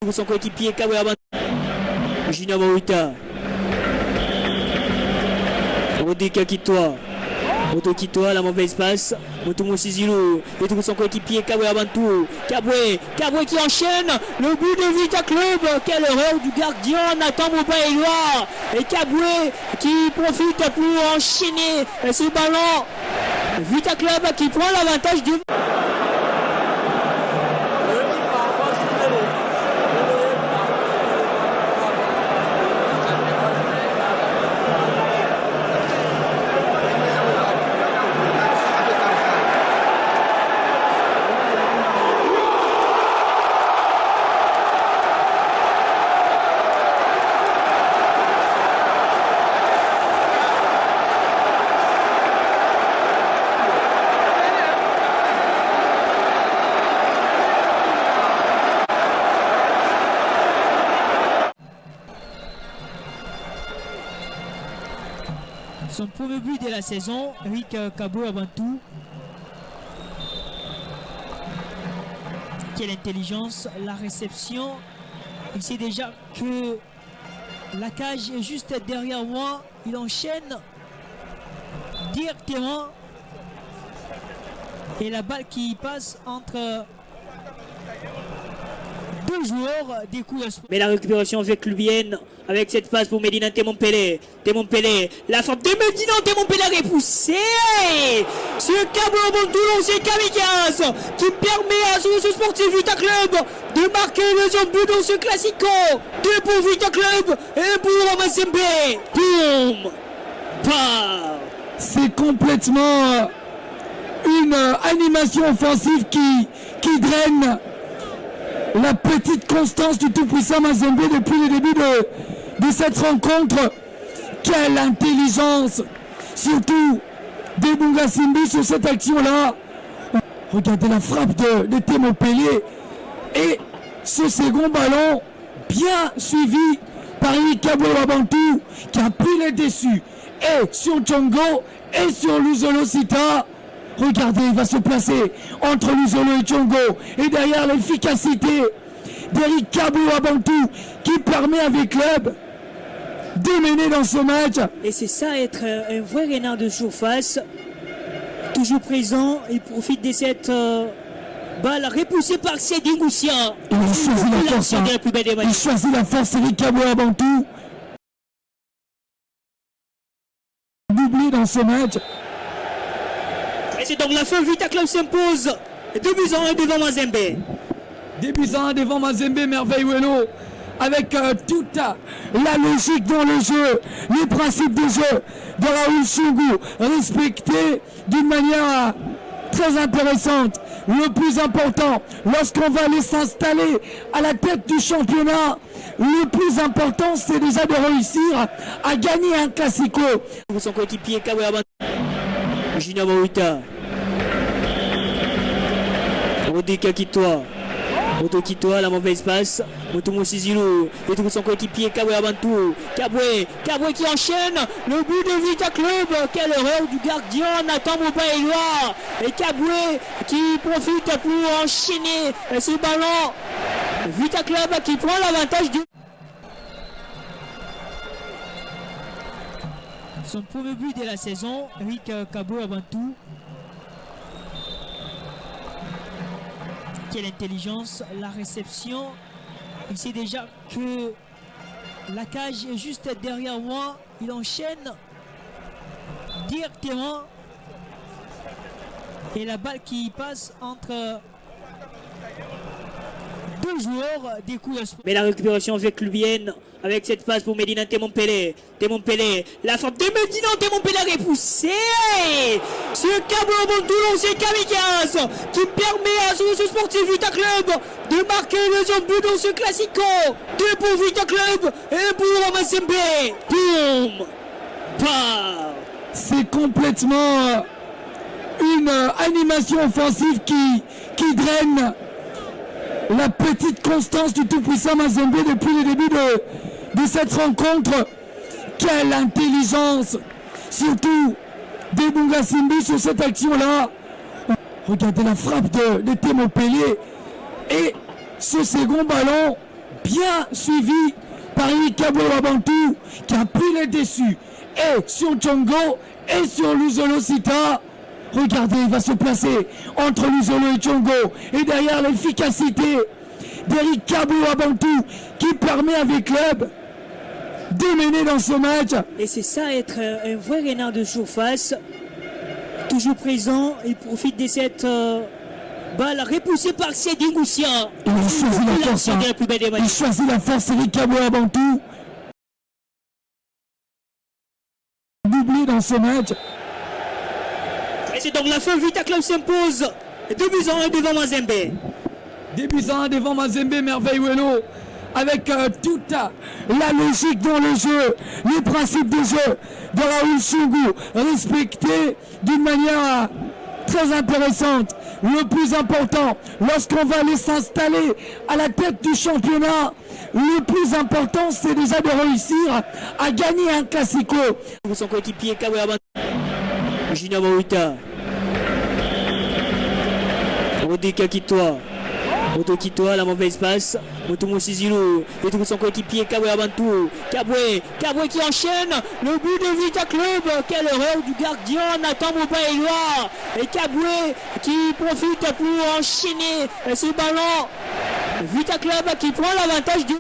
trouve son coéquipier Kabwe Abantu. Junior Maouita. Rodika Kitoa. Moto Kitoa, la mauvaise passe. Motomo Sizilou. Il trouve son coéquipier Kabwe Abantu. Kabwe qui enchaîne. Le but de Vita Club. Quelle erreur du gardien Nathan Mobaïloa. Et Kabwe qui profite pour enchaîner ce ballon. Vita Club qui prend l'avantage du... Son premier but de la saison, Eric Kabwe Abantu. Quelle intelligence, la réception. Il sait déjà que la cage est juste derrière moi. Il enchaîne directement. Et la balle qui passe entre deux joueurs des coups de... Mais la récupération avec Lubienne, avec cette passe pour Medina Temompele. La frappe de Medina Temompele repoussée sur Kabwe Abantu, c'est Kamikaze qui permet à ce sportif Vita Club de marquer le deuxième but dans ce classico. 2 pour Vita Club et pour Mazembe. Boum. C'est complètement une animation offensive qui draine la petite constance du tout-puissant Mazembe depuis le début de cette rencontre. Quelle intelligence, surtout de Bunga Simbi sur cette action-là. Regardez la frappe de Temompele et ce second ballon bien suivi par Eric Kabwe Abantu qui a pris les dessus et sur Tchongo et sur Luzolo Sita. Regardez, il va se placer entre Luzolo et Tchongo. Et derrière l'efficacité d'Eric Kabwe Abantu qui permet avec club de mener dans ce match. Et c'est ça, être un vrai renard de surface. Toujours présent, il profite de cette balle repoussée par Sedi Goussia. Il a choisi la force. Il choisit la force, Eric Kabwe Abantu. Doublé dans ce match. Et c'est donc la fin, Vita Club s'impose 2-1 devant Mazembe. 2-1 devant Mazembe, Merveilleux avec toute la logique dans le jeu, les principes du jeu de Raoul Chungou respectés d'une manière très intéressante. Le plus important, lorsqu'on va aller s'installer à la tête du championnat, le plus important, c'est déjà de réussir à gagner un classico. Son coéquipier Kabwe Abantu. Junior Maouita. Rodika Kitoa. Moto Kitoa, la mauvaise passe. Motomo Sizilou. Il trouve son coéquipier Kabwe Abantu. Kabwe qui enchaîne. Le but de Vita Club. Quelle erreur du gardien Nathan Mobaïloa. Et Kabwe qui profite pour enchaîner ce ballon. Vita Club qui prend l'avantage du... Son premier but de la saison, Eric Kabwe Abantu. Quelle intelligence, la réception. Il sait déjà que la cage est juste derrière moi. Il enchaîne directement. Et la balle qui passe entre deux joueurs des coups de... Mais la récupération avec Lubienne, avec cette passe pour Medina Temompele. La frappe de Medina Temompele repoussée sur Kabwe Abantu, c'est Kamikaze qui permet à ce sportif Vita Club de marquer le deuxième but dans ce classico. 2 pour Vita Club et pour Mazembe. Boum. C'est complètement une animation offensive qui draine la petite constance du tout-puissant Mazembe depuis le début de cette rencontre. Quelle intelligence, surtout de Bunga Simbi sur cette action-là. Regardez la frappe de Temompele et ce second ballon bien suivi par Eric Kabwe Wabantou qui a pris les déçus. Et sur Tchongo et sur Luzolo Sita. Regardez, il va se placer entre Luzolo et Tchongo. Et derrière l'efficacité d'Eric Kabwe Wabantou qui permet à V-Club de mener dans ce match. Et c'est ça, être un vrai renard de surface. Toujours présent, il profite de cette balle repoussée par Sedi Goussia. Il a choisi la force. Il choisit la force, Eric Kabwe Wabantou. Doublé dans ce match. Et c'est donc la fin. Vita Club s'impose 2-1 devant Mazembe. 2-1 devant Mazembe, merveille Wello. Avec toute la logique dans le jeu, les principes de jeu de Raoul Chungou respectés d'une manière très intéressante. Le plus important, lorsqu'on va aller s'installer à la tête du championnat, le plus important, c'est déjà de réussir à gagner un classico. Son coéquipier Kabwe Wabantou, Junior Maouita, Rodika Kitoa. Moto Kitoa, la mauvaise passe. Moto Moussizilou. Il trouve son coéquipier Kabwe Wabantou. Kabwe qui enchaîne. Le but de Vita Club. Quelle erreur du gardien Nathan Moba-Eloi. Et Kabwe qui profite pour enchaîner ce ballon. Vita Club qui prend l'avantage du.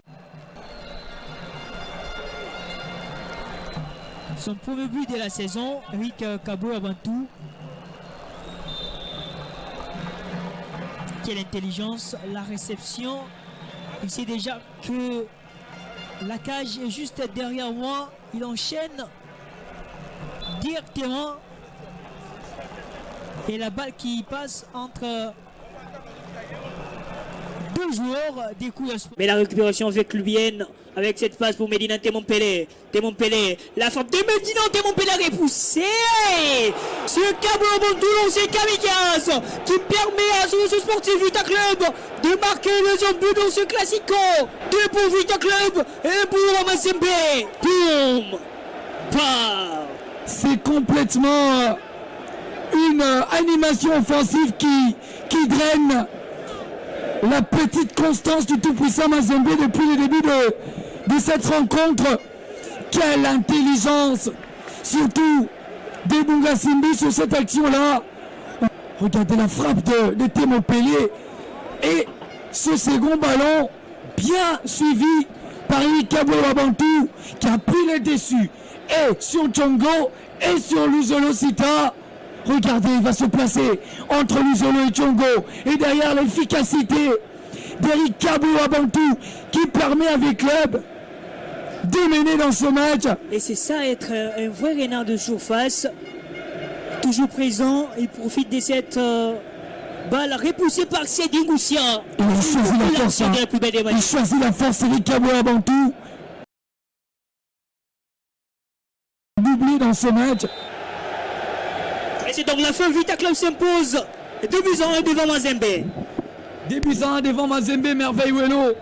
Son premier but de la saison, Eric Kabwe Wabantou. Quelle intelligence, la réception. Il sait déjà que la cage est juste derrière moi. Il enchaîne directement. Et la balle qui passe entre deux joueurs des coups de sport. Mais la récupération avec Lubienne, avec cette passe pour Medina Temompele. La frappe de Medina Temompele repoussée. Ce Kabwe Wabantou, c'est Kamikaze qui permet à ce sportif Vita Club de marquer le deuxième but dans ce classico. 2 pour Vita Club et pour Mazembe. Boum. C'est complètement une animation offensive qui draine la petite constance du tout-puissant Mazembe depuis le début de cette rencontre. Quelle intelligence, surtout de Bunga Simbi sur cette action-là. Regardez la frappe de Temompele et ce second ballon bien suivi par Eric Kabwe Wabantou qui a pris les déçus. Et sur Tchongo et sur Luzolo Sita. Regardez, il va se placer entre Luzolo et Tchongo. Et derrière l'efficacité d'Eric Kabwe Wabantou qui permet à V-Club de mener dans ce match. Et c'est ça, être un vrai renard de surface. Toujours présent, il profite de cette balle repoussée par Sedi Goussia. Il a choisi la force. Il choisit la force, Eric Kabwe Wabantou. Doublé dans ce match. Et c'est donc la fin. Vita Club s'impose 2-1 devant Mazembe. 2-1 devant Mazembe, merveille Wello.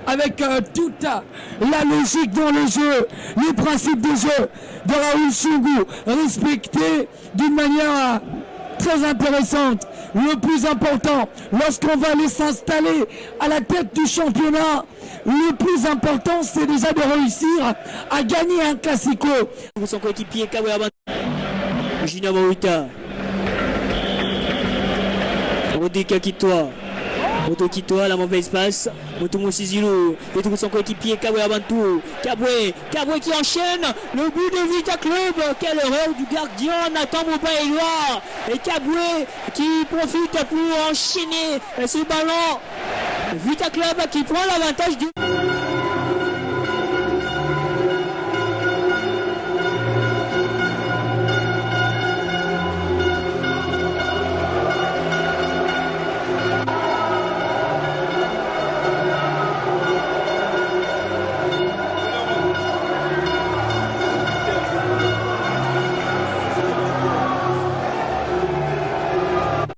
Avec toute la logique dans le jeu, les principes de jeu de Raoul Chungou respectés d'une manière très intéressante. Le plus important, lorsqu'on va aller s'installer à la tête du championnat, le plus important, c'est déjà de réussir à gagner un classico. Son coéquipier Kabwe Wabantou, Junior Maouita, Rodika Kitoa. Moto Kitoa, la mauvaise passe. Moto Moussizilou. Il trouve son coéquipier Kabwe Wabantou. Kabwe qui enchaîne. Le but de Vita Club. Quelle erreur du gardien Nathan Moba-Eloi. Et Kabwe qui profite pour enchaîner ce ballon. Vita Club qui prend l'avantage du.